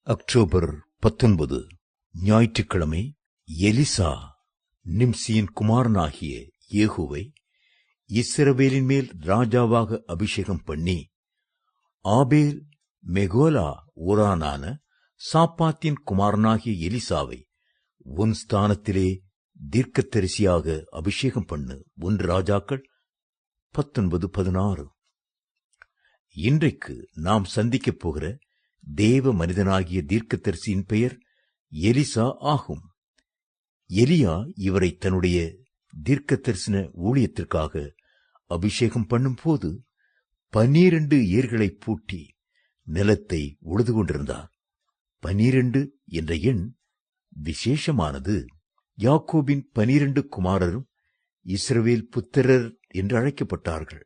October 19 ஞாயிற்றுக்கிழமை. Elisha நிம்சியின் குமாரனாகிய ஏகுவை இஸ்ரவேலின் மேல் ராஜாவாக அபிஷேகம் பண்ணி, ஆபேல் மெகோலா ஊரானான சாப்பாத்தின் குமாரனாகிய எலிசாவை உன் ஸ்தானத்திலே தீர்க்கதரிசியாக அபிஷேகம் பண்ணு. 1 ராஜாக்கள் 19:16. இன்றைக்கு நாம் சந்திக்கப் போகிற தேவ மனிதனாகிய தீர்க்கதரிசியின் பெயர் எலிசா ஆகும். எலியா இவரை தன்னுடைய தீர்க்க தரிசன ஊழியத்திற்காக அபிஷேகம் பண்ணும் போது 12 ஏர்களை பூட்டி நிலத்தை உழுது கொண்டிருந்தார். 12 என்ற எண் விசேஷமானது. யாக்கோபின் 12 குமாரரும் இஸ்ரவேல் புத்திரர் என்று அழைக்கப்பட்டார்கள்.